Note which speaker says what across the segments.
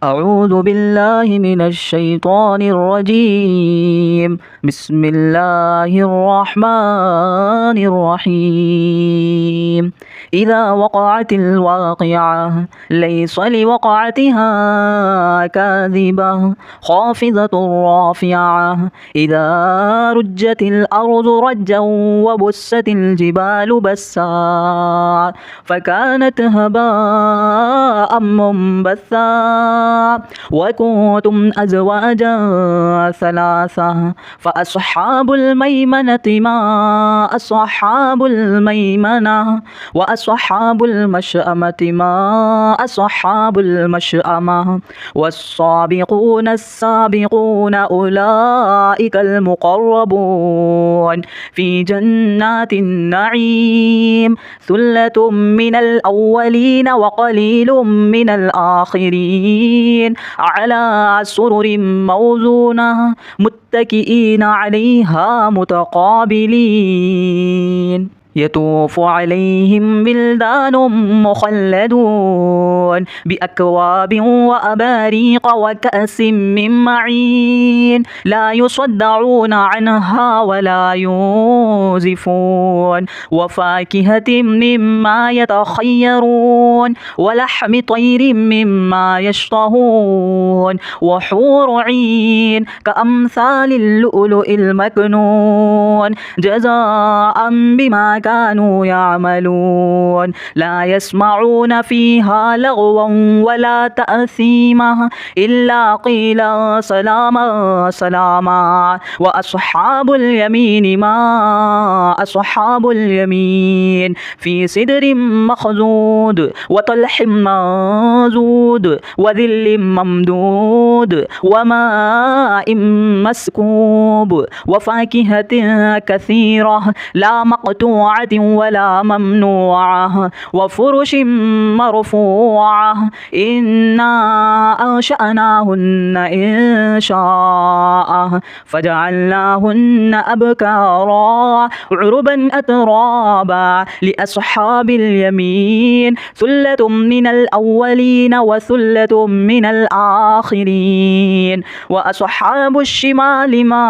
Speaker 1: أعوذ بالله من الشيطان الرجيم. بسم الله الرحمن الرحيم. إذا وقعت الواقعة ليس لوقعتها كاذبة خافضة رافعة إذا رجت الأرض رجا وبست الجبال بسا فكانت هباء منبثا وكنتم أزواجا ثلاثة فأصحاب الميمنة ما أصحاب الميمنة وأصحاب المشأمة ما أصحاب المشأمة والسابقون السابقون أولئك المقربون في جنات النعيم ثلة من الأولين وقليل من الآخرين على سرر موزونة متكئين عليها متقابلين يطوف عليهم بلدان مخلدون بأكواب وأباريق وكأس من معين لا يصدعون عنها ولا ينزفون وفاكهة مما يتخيرون ولحم طير مما يشتهون وحور عين كأمثال اللؤلؤ المكنون جزاء بما كانوا يعملون لا يسمعون فيها لغوا ولا تأثيما إلا قيلا سلاما سلاما وأصحاب اليمين ما أصحاب اليمين في سدر مخضود وطلح منضود وذل ممدود وماء مسكوب وفاكهة كثيرة لا مقطوعة ولا ممنوعة وفرش مرفوعة إنا أنشأناهن إن شاء فجعلناهن أبكارا عربا أترابا لأصحاب اليمين ثلة من الأولين وثلة من الآخرين وأصحاب الشمال ما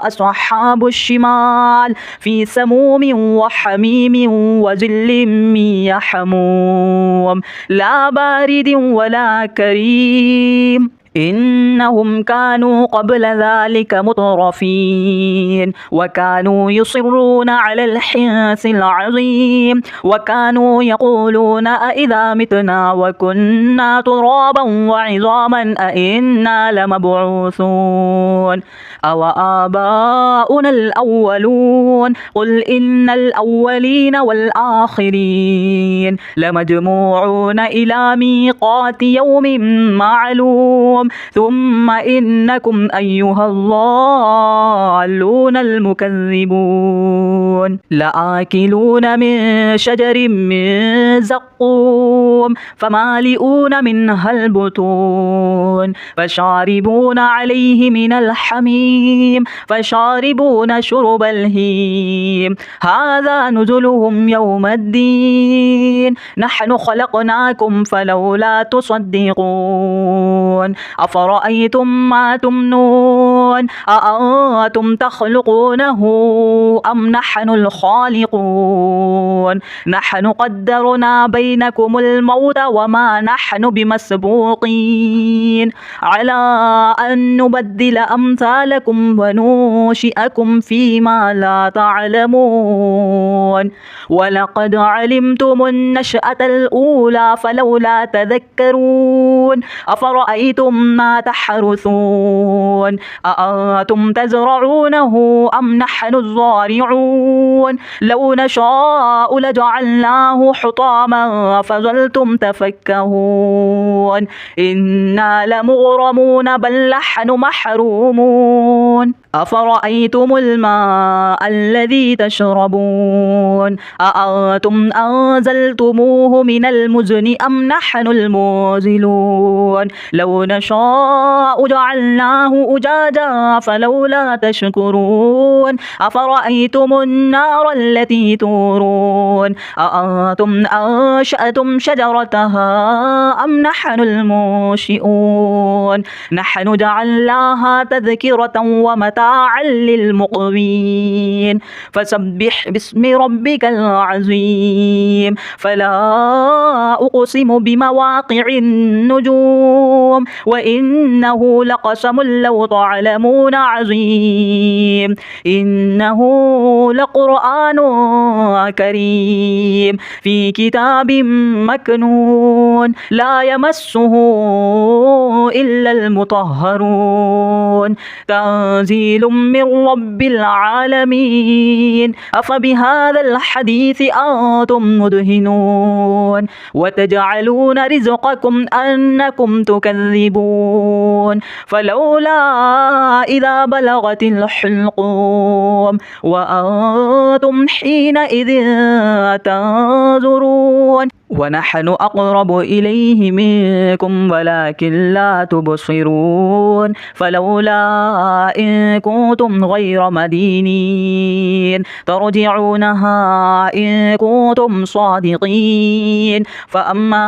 Speaker 1: أصحاب الشمال في سموم وحميم وظل من يحموم لا بارد ولا كريم إنهم كانوا قبل ذلك مترفين وكانوا يصرون على الحنث العظيم وكانوا يقولون أإذا متنا وكنا ترابا وعظاما أإنا لمبعوثون أو آباؤنا الأولون قل إن الأولين والآخرين لمجموعون إلى ميقات يوم معلوم ثم إنكم أيها الضالون المكذبون لآكلون من شجر من زقوم فمالئون منها البطون فشاربون عليه من الحميم فشاربون شرب الهيم هذا نزلهم يوم الدين نحن خلقناكم فلولا تصدقون أفرأيتم ما تمنون أأنتم تخلقونه أم نحن الخالقون نحن قدرنا بينكم الموت وما نحن بمسبوقين على أن نبدل أمثالكم وننشئكم فيما لا تعلمون ولقد علمتم النشأة الأولى فلولا تذكرون أفرأيتم ما تحرثون أأنتم تزرعونه أم نحن الزارعون لو نشاء لجعلناه حطاما فظلتم تفكهون إنا لمغرمون بل نحن محرومون أفرأيتم الماء الذي تشربون أأنتم أنزلتموه من المزن أم نحن المنزلون لو نشاء جعلناه أجاجا فلولا تشكرون أفرأيتم النار التي تورون أأنتم أنشأتم شجرتها أم نحن المنشئون نحن جعلناها تذكرة ومتاعا للمقوين فسبح باسم ربك العظيم فلا أقسم بمواقع النجوم وإنه لقسم لو تعلمون عظيم إنه لقرآن كريم في كتاب مكنون لا يمسه إلا المطهرون تنزيل من رب العالمين أفبهذا الحديث أنتم مدهنون وتجعلون رزقكم أنكم تكذبون فلولا إذا بلغت الحلقوم وأنتم حينئذ تنظرون ونحن أقرب إليه منكم ولكن لا تبصرون فلولا إن كنتم غير مدينين ترجعونها إن كنتم صادقين فأما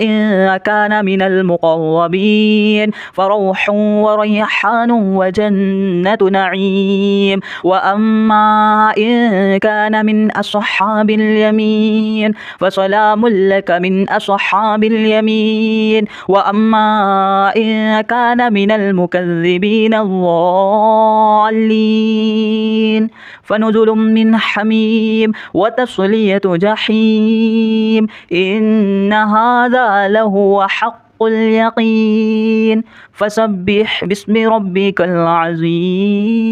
Speaker 1: إن كان من المقربين فروح وريحان وجنة نعيم وأما إن كان من أصحاب اليمين فسلام لك من أصحاب اليمين وأما إن كان من المكذبين الضالين فنزل من حميم وتصلية جحيم إن هذا لهو حق اليقين فسبح باسم ربك العظيم.